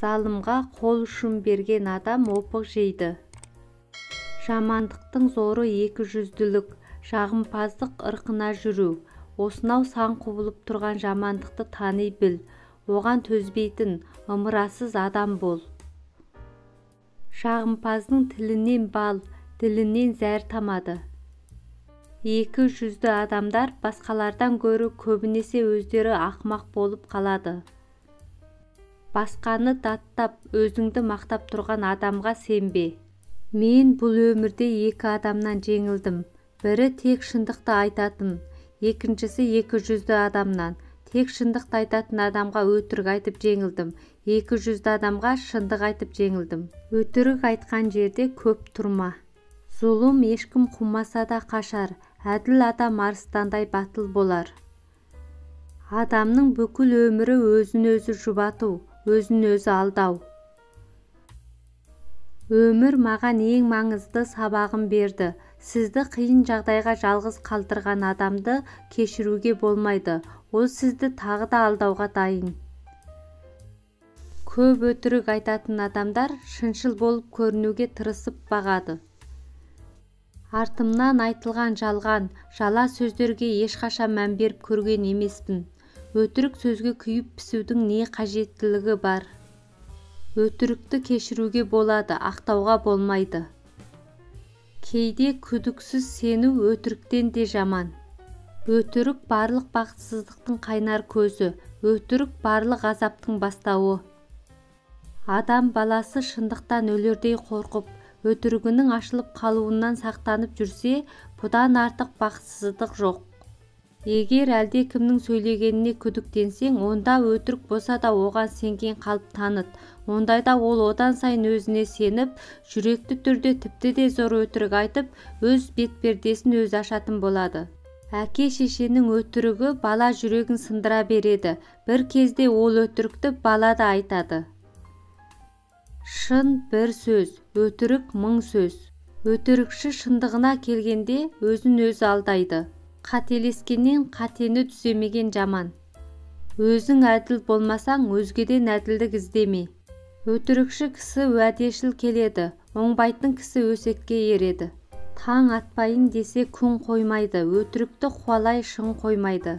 Залымға қол ұшын берген адам опық жейді. Жамандықтың зоры екі жүзділік, жағымпаздық ырқына жүру. Осынау сан құбылып тұрған жамандықты тани біл, оған төзбейтін, ымырасыз адам бол. Жағымпаздың тілінен бал, ділінен зәр тамады. Екі жүзді адамдар басқалардан гөрі көбінесе өздері ақымақ болып қалады. Басқаны даттап, өзіңді мақтап тұрған адамға сенбе. Мен бұл өмірде екі адамнан жеңілдім. Бірі тек шындықты айтатын, екіншісі екі жүзді адамнан. Тек шындықты айтатын адамға өтірік айтып жеңілдім. Екі жүзді адамға шындық айтып жеңілдім. Өтірік айтқан жерде көп тұрма. Зұлым ешкім қумаса да қашар, әділ адам арыстандай батыл болар. Адамның бүкіл өмірі өзін-өзі жұбату, өзін-өзі алдау. Өмір маған ең маңызды сабағын берді. Сізді қиын жағдайға жалғыз қалдырған адамды кешіруге болмайды. Ол сізді тағы да алдауға дайын. Көп өтірік айтатын адамдар шыншыл болып көрінуге тырысып бағады. Артымнан айтылған жалған, жала сөздерге ешқашан мән беріп көрген емеспін. Өтірік сөзге күйіп пісудің не қажеттілігі бар? Өтірікті кешіруге болады, ақтауға болмайды. Кейде күдіксіз сену өтіріктен де жаман. Өтірік барлық бақытсыздықтың қайнар көзі, өтірік барлық азаптың бастауы. Адам баласы шындықтан өлердей қорқып, өтірігінің ашылып қалуынан сақтанып жүрсе, бұдан артық бақытсыздық жоқ. Егер әлде кімнің сөйлегеніне күдіктенсең, онда өтірік болса да оған сенген қалып таныт. Ондайда ол одан сайын өзіне сеніп, жүректі түрде тіпті де зор өтірік айтып, өз бетпердесін өзі ашатын болады. Әке-шешенің өтірігі бала жүрегін сындыра береді. Bir кезде ол өтірікті бала да айтады. Шын бір сөз, өтірік мың сөз. Өтірікші шындығына келгенде өзін өзі алдайды. Қателескеннен қатені түземеген жаман. Өзің әділ болмасаң, өзгеден әділдік іздеме. Өтірікші кісі уәдешіл келеді, оңбайтын кісі өсекке ереді. Таң атпайын десе күн қоймайды, өтірікті қуалай шын қоймайды.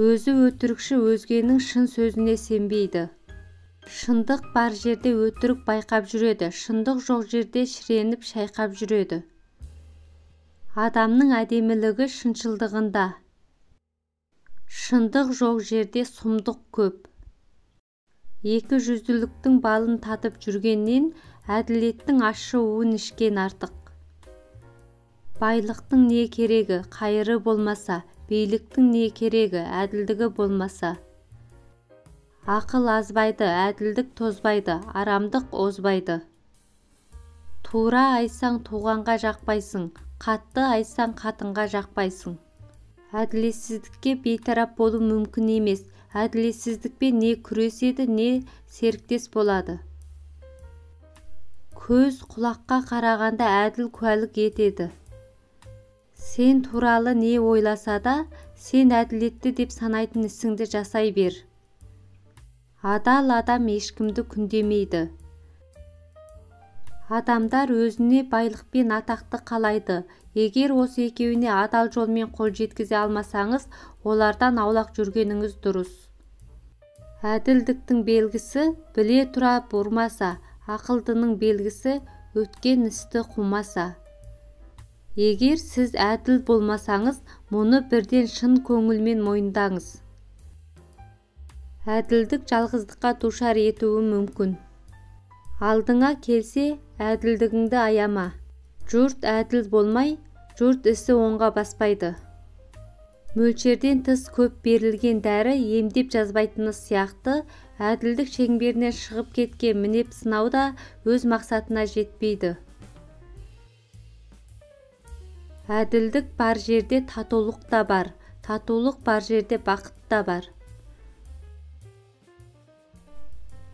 Өзі өтірікші өзгенің шын сөзіне сенбейді. Шындық бар жерде өтірік байқап жүреді, шындық жоқ жерде шіреніп шайқап жүреді. Адамның әдемілігі шыншылдығында. Шындық жоқ жерде сұмдық көп. Екі жүзділіктің балын татып жүргеннен, әділеттің ащы уын ішкен артық. Байлықтың не керегі, қайыры болмаса, биліктің не керегі, әділдігі болмаса. Ақыл азбайды, әділдік тозбайды, арамдық озбайды. Тура айтсаң туғанға жақпайсың, қатты айтсаң қатынға жақпайсың. Әділетсіздікке бейтарап болу мүмкін емес. Әділетсіздікпен не күреседі, не серіктес болады. Көз құлаққа қарағанда әділ куәлік етеді. Сен туралы не ойласа да, сен әділетті деп санайтын ісіңді жасай бер. Адал адам ешкімді күндемейді. Адамдар өзіне байлықпен атақты қалайды. Егер осы екеуіне адал жолмен қол жеткізе алмасаңыз, олардан аулақ жүргеніңіз дұрыс. Әділдіктің белгісі біле тұра бұрмаса, ақылдының белгісі өткен істі қумаса. Егер сіз әділ болмасаңыз, мұны бірден шын көңілмен мойындаңыз. Әділдік жалғыздыққа душар етуі мүмкін. Алдыңа келсе, әділдігіңді аяма. Жұрт әділ болмай, жұрт ісі оңға баспайды. Мөлшерден тыс көп берілген дәрі емдеп жазбайтыны сияқты, әділдік шеңберінен шығып кеткен мінеп сынау да өз мақсатына жетпейді. Әділдік бар жерде татулық та бар, татулық бар жерде бақыт та бар.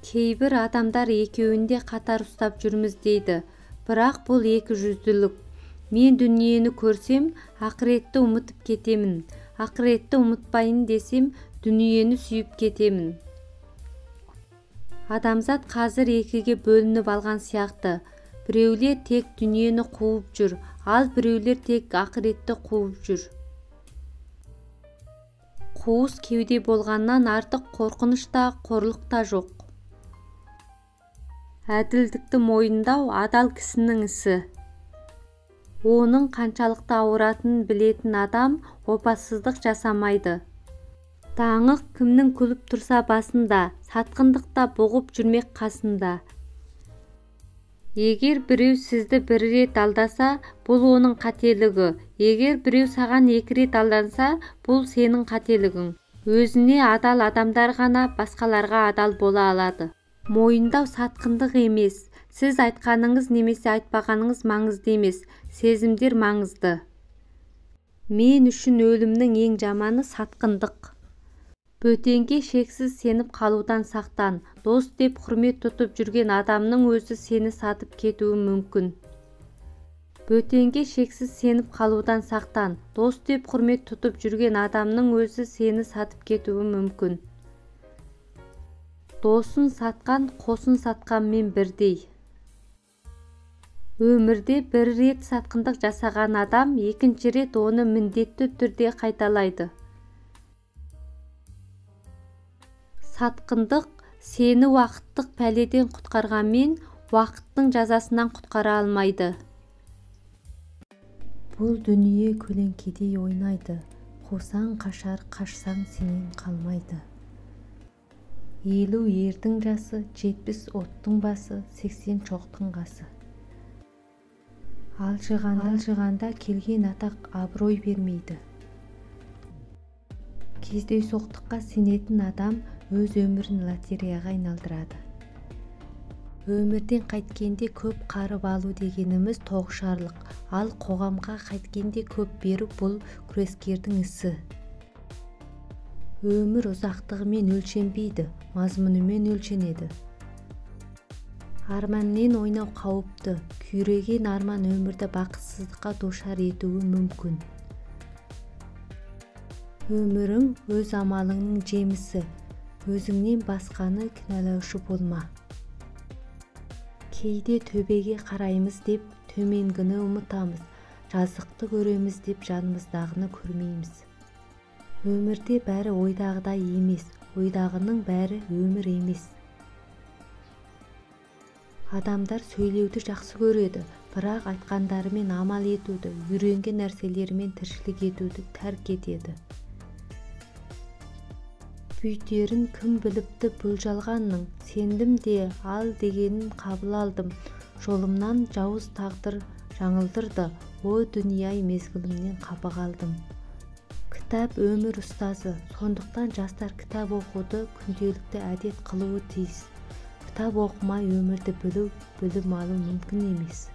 Кейбір адамдар екеуінде қатар ұстап жүрміз дейді, бірақ бұл екі жүзділік. Мен дүниені көрсем, ақыретті ұмытып кетемін. Ақыретті ұмытпайын десем, дүниені сүйіп кетемін. Адамзат қазір екіге бөлініп алған сияқты. Біреулер тек дүниені қуып жүр, ал біреулер тек ақыретті қуып жүр. Қуыс кеуде болғаннан артық қорқыныш та, қорлық та жоқ. Әділдікті мойындау адал кісінің ісі. Оның қаншалықты ауыратынын білетін адам опасыздық жасамайды. Даңық кімнің күліп тұрса басында, сатқындықта бұғып жүрмек қасында. Егер біреу сізді бір рет алдаса, бұл оның қателігі. Егер біреу саған 2 рет алданса, бұл сенің қателігің. Өзіне адал адамдар ғана басқаларға адал бола алады. Мойындау сатқындық емес. Сіз айтқаныңыз немесе айтпағаныңыз маңызды емес. Сезімдер маңызды. Мен үшін өлімнің ең жаманы сатқындық. Бөтенге шексіз сеніп қалудан сақтан. Дос деп құрмет тұтып жүрген адамның өзі сені сатып кетуі мүмкін. Бөтенге шексіз сеніп қалудан сақтан. Дос деп құрмет тұтып жүрген адамның өзі сені сатып кетуі мүмкін. Досын сатқан, қосын сатқанмен бірдей. Өмірде бір рет сатқындық жасаған адам, екінші рет оны міндетті түрде қайталайды. Сатқындық сені уақыттық пәледен құтқарғанмен, уақыттың жазасынан құтқара алмайды. Бұл дүние көлеңкедей ойнайды. Қусаң қашар, қашсаң сенен қалмайды. 50 ердің жасы, 70 оттың басы, 80 шоқтың қасы. Алжығанда келген атақ абырой бермейді. Кездейсоқтыққа сенетін адам өз өмірін лотереяға айналдырады. Өмірден қайткенде көп қарып алу дегеніміз тоғышарлық, ал қоғамға қайткенде көп беру бұл күрескердің ісі. Өмір ұзақтығымен өлшенбейді, мазмұнымен өлшенеді. Арманмен ойнау қауіпті, күйреген арман өмірді бақытсыздыққа душар етуі мүмкін. Өмірің өз амалыңның жемісі, өзіңнен басқаны кінәлаушы болма. Кейде төбеге қараймыз деп төменгіні ұмытамыз, жазықты көреміз деп жанымыздағыны көрмейміз. Өмірде бәрі ойдағыдай емес, ойдағының бәрі өмір емес. Адамдар сөйлеуді жақсы көреді, бірақ айтқандарымен амал етуді, үйренген нәрселерімен тіршілік етуді тәрк етеді. Бүйтерін кім біліпті бұл жалғанның, сендім де ал дегенін қабыл алдым. Жолымнан жауыз тағдыр жаңылдырды, о дүние-ай мезгілімнен қапы қалдым. Кітап өмір ұстазы, сондықтан жастар кітап оқуды күнделікті әдет қылуы тиіс. Кітап оқымай өмірді білу, білім алу мүмкін емес.